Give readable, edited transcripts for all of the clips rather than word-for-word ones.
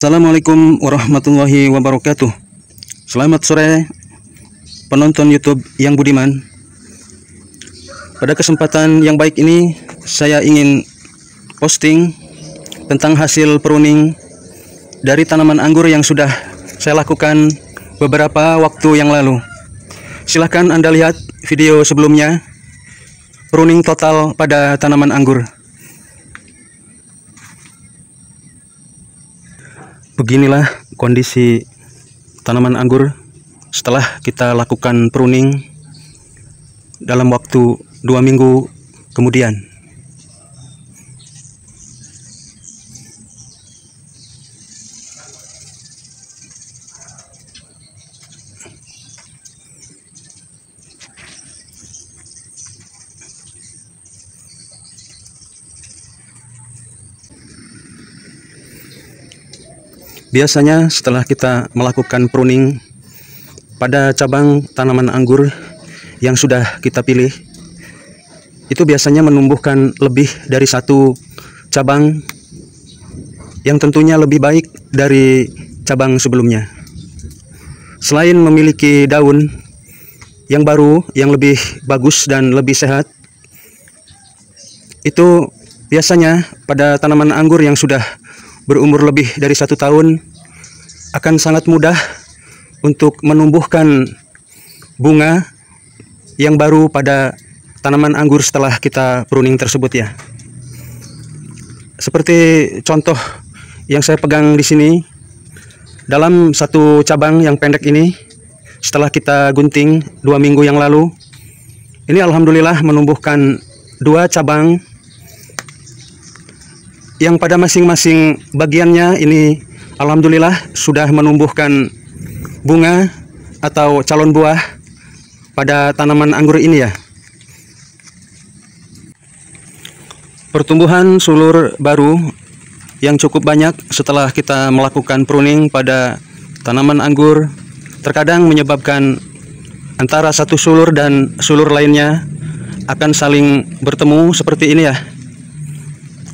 Assalamualaikum warahmatullahi wabarakatuh. Selamat sore penonton YouTube yang budiman. Pada kesempatan yang baik ini saya ingin posting tentang hasil pruning dari tanaman anggur yang sudah saya lakukan beberapa waktu yang lalu. Silahkan Anda lihat video sebelumnya, pruning total pada tanaman anggur. Beginilah kondisi tanaman anggur setelah kita lakukan pruning dalam waktu 2 minggu kemudian. Biasanya setelah kita melakukan pruning pada cabang tanaman anggur yang sudah kita pilih, itu biasanya menumbuhkan lebih dari satu cabang yang tentunya lebih baik dari cabang sebelumnya. Selain memiliki daun yang baru, yang lebih bagus dan lebih sehat, itu biasanya pada tanaman anggur yang sudah berumur lebih dari 1 tahun akan sangat mudah untuk menumbuhkan bunga yang baru pada tanaman anggur setelah kita pruning tersebut ya. Seperti contoh yang saya pegang di sini, dalam satu cabang yang pendek ini setelah kita gunting 2 minggu yang lalu, ini alhamdulillah menumbuhkan 2 cabang yang pada masing-masing bagiannya ini alhamdulillah sudah menumbuhkan bunga atau calon buah pada tanaman anggur ini ya. Pertumbuhan sulur baru yang cukup banyak setelah kita melakukan pruning pada tanaman anggur terkadang menyebabkan antara satu sulur dan sulur lainnya akan saling bertemu seperti ini ya,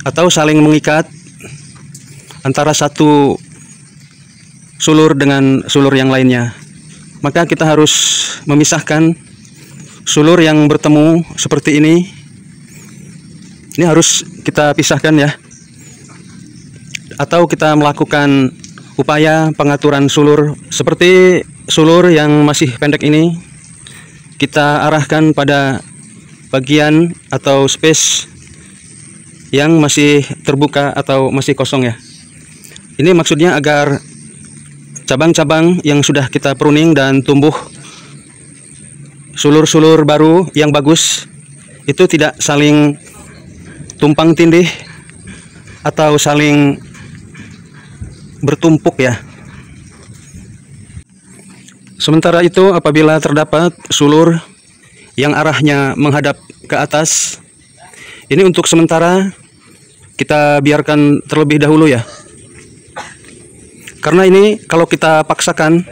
atau saling mengikat antara satu sulur dengan sulur yang lainnya. Maka kita harus memisahkan sulur yang bertemu seperti ini. Ini harus kita pisahkan ya. Atau kita melakukan upaya pengaturan sulur seperti sulur yang masih pendek ini, kita arahkan pada bagian atau space yang masih terbuka atau masih kosong ya. Ini maksudnya agar cabang-cabang yang sudah kita pruning dan tumbuh sulur-sulur baru yang bagus itu tidak saling tumpang tindih atau saling bertumpuk ya. Sementara itu apabila terdapat sulur yang arahnya menghadap ke atas, ini untuk sementara kita biarkan terlebih dahulu ya. Karena ini kalau kita paksakan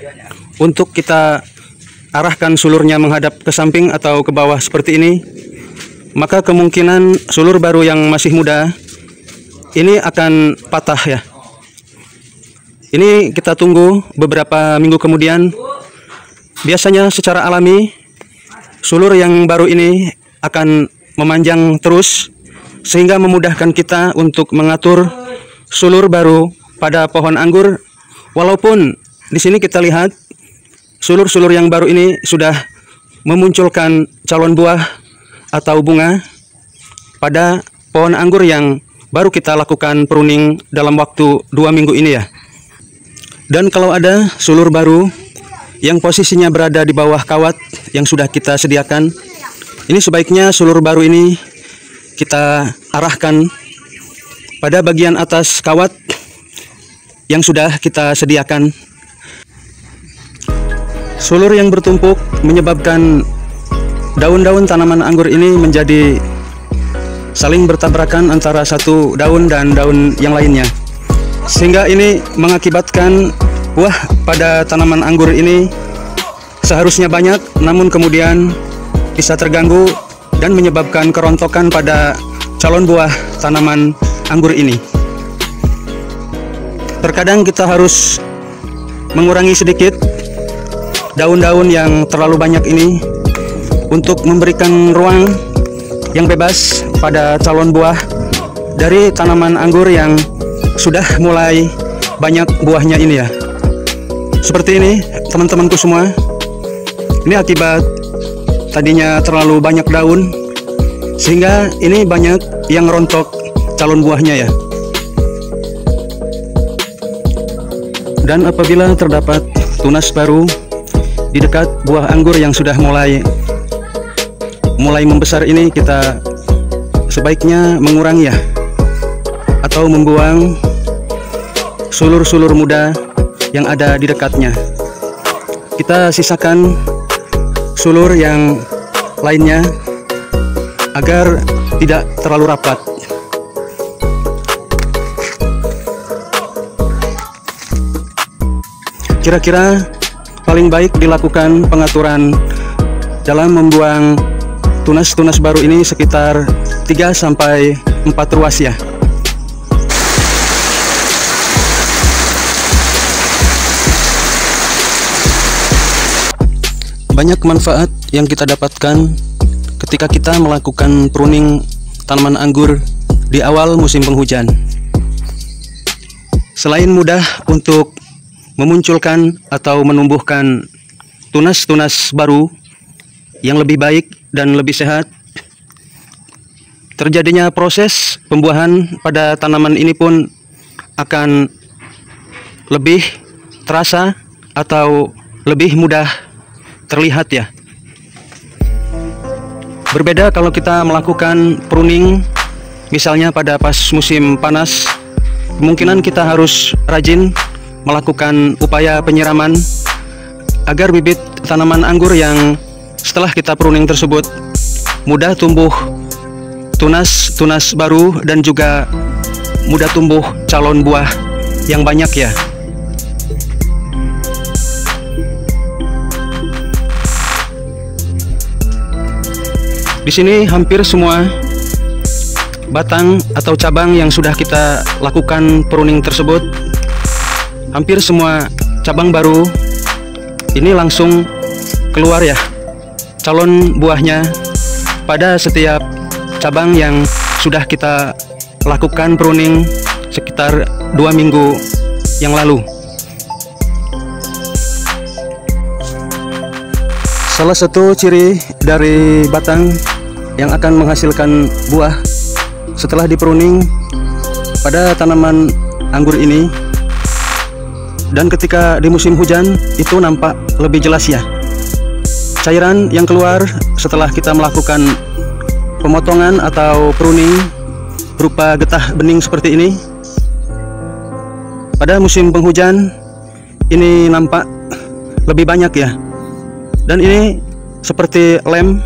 untuk kita arahkan sulurnya menghadap ke samping atau ke bawah seperti ini, maka kemungkinan sulur baru yang masih muda ini akan patah ya. Ini kita tunggu beberapa minggu kemudian. Biasanya secara alami sulur yang baru ini akan memanjang terus sehingga memudahkan kita untuk mengatur sulur baru pada pohon anggur. Walaupun di sini kita lihat sulur-sulur yang baru ini sudah memunculkan calon buah atau bunga pada pohon anggur yang baru kita lakukan pruning dalam waktu 2 minggu ini ya. Dan kalau ada sulur baru yang posisinya berada di bawah kawat yang sudah kita sediakan, ini sebaiknya sulur baru ini kita arahkan pada bagian atas kawat yang sudah kita sediakan. Sulur yang bertumpuk menyebabkan daun-daun tanaman anggur ini menjadi saling bertabrakan antara satu daun dan daun yang lainnya, sehingga ini mengakibatkan buah pada tanaman anggur ini seharusnya banyak, namun kemudian bisa terganggu dan menyebabkan kerontokan pada calon buah tanaman anggur ini. Terkadang kita harus mengurangi sedikit daun-daun yang terlalu banyak ini untuk memberikan ruang yang bebas pada calon buah dari tanaman anggur yang sudah mulai banyak buahnya ini ya. Seperti ini teman-temanku semua. Ini akibat tadinya terlalu banyak daun sehingga ini banyak yang rontok calon buahnya ya. Dan apabila terdapat tunas baru di dekat buah anggur yang sudah mulai membesar ini, kita sebaiknya mengurangi ya, atau membuang sulur-sulur muda yang ada di dekatnya. Kita sisakan sulur yang lainnya agar tidak terlalu rapat. Kira-kira paling baik dilakukan pengaturan dalam membuang tunas-tunas baru ini sekitar 3-4 ruas ya. Banyak manfaat yang kita dapatkan ketika kita melakukan pruning tanaman anggur di awal musim penghujan. Selain mudah untuk memunculkan atau menumbuhkan tunas-tunas baru yang lebih baik dan lebih sehat, terjadinya proses pembuahan pada tanaman ini pun akan lebih terasa atau lebih mudah terlihat ya. Berbeda kalau kita melakukan pruning misalnya pada pas musim panas, kemungkinan kita harus rajin melakukan upaya penyiraman agar bibit tanaman anggur yang setelah kita pruning tersebut mudah tumbuh tunas-tunas baru dan juga mudah tumbuh calon buah yang banyak ya. Di sini hampir semua batang atau cabang yang sudah kita lakukan pruning tersebut, hampir semua cabang baru ini langsung keluar ya calon buahnya pada setiap cabang yang sudah kita lakukan pruning sekitar 2 minggu yang lalu. Salah satu ciri dari batang yang akan menghasilkan buah setelah dipruning pada tanaman anggur ini, dan ketika di musim hujan itu nampak lebih jelas ya. Cairan yang keluar setelah kita melakukan pemotongan atau pruning berupa getah bening seperti ini, pada musim penghujan ini nampak lebih banyak ya. Dan ini seperti lem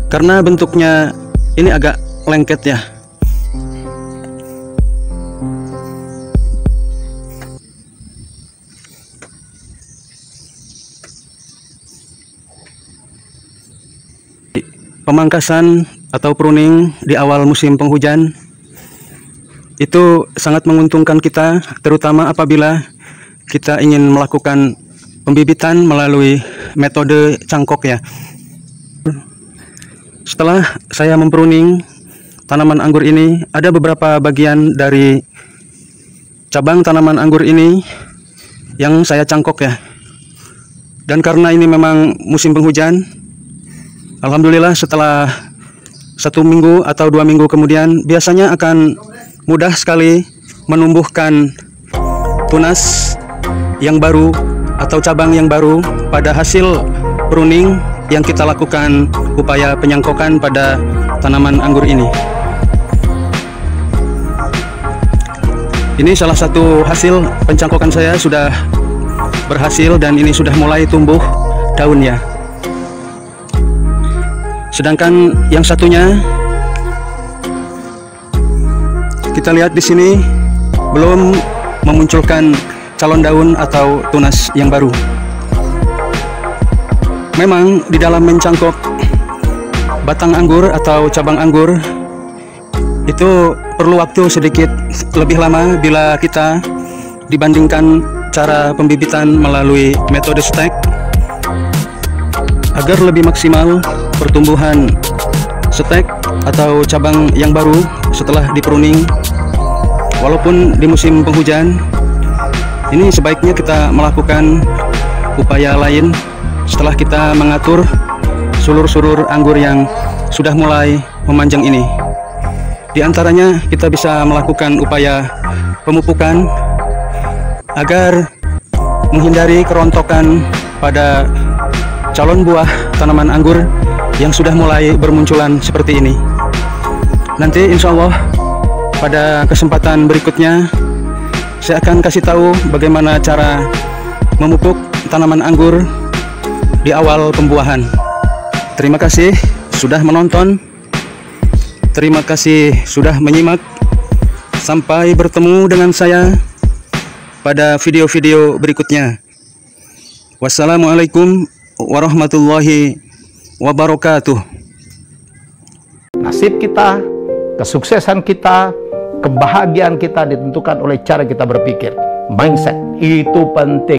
karena bentuknya ini agak lengket ya. Pemangkasan atau pruning di awal musim penghujan itu sangat menguntungkan kita, terutama apabila kita ingin melakukan pembibitan melalui metode cangkok ya. Setelah saya mempruning tanaman anggur ini, ada beberapa bagian dari cabang tanaman anggur ini yang saya cangkok ya. Dan karena ini memang musim penghujan, alhamdulillah setelah 1 minggu atau 2 minggu kemudian biasanya akan mudah sekali menumbuhkan tunas yang baru atau cabang yang baru pada hasil pruning yang kita lakukan upaya penyangkokan pada tanaman anggur ini. Ini salah satu hasil pencangkokan saya sudah berhasil dan ini sudah mulai tumbuh daun ya. Sedangkan yang satunya kita lihat di sini belum memunculkan calon daun atau tunas yang baru. Memang di dalam mencangkok batang anggur atau cabang anggur Itu perlu waktu sedikit lebih lama bila kita dibandingkan cara pembibitan melalui metode stek. Agar lebih maksimal pertumbuhan stek atau cabang yang baru setelah dipruning, walaupun di musim penghujan, ini sebaiknya kita melakukan upaya lain setelah kita mengatur sulur-sulur anggur yang sudah mulai memanjang ini. Di antaranya kita bisa melakukan upaya pemupukan agar menghindari kerontokan pada calon buah tanaman anggur yang sudah mulai bermunculan seperti ini. Nanti insya Allah pada kesempatan berikutnya saya akan kasih tahu bagaimana cara memupuk tanaman anggur di awal pembuahan. Terima kasih sudah menonton. Terima kasih sudah menyimak. Sampai bertemu dengan saya pada video-video berikutnya. Wassalamualaikum warahmatullahi wabarakatuh. Nasib kita, kesuksesan kita, kebahagiaan kita ditentukan oleh cara kita berpikir. Mindset itu penting.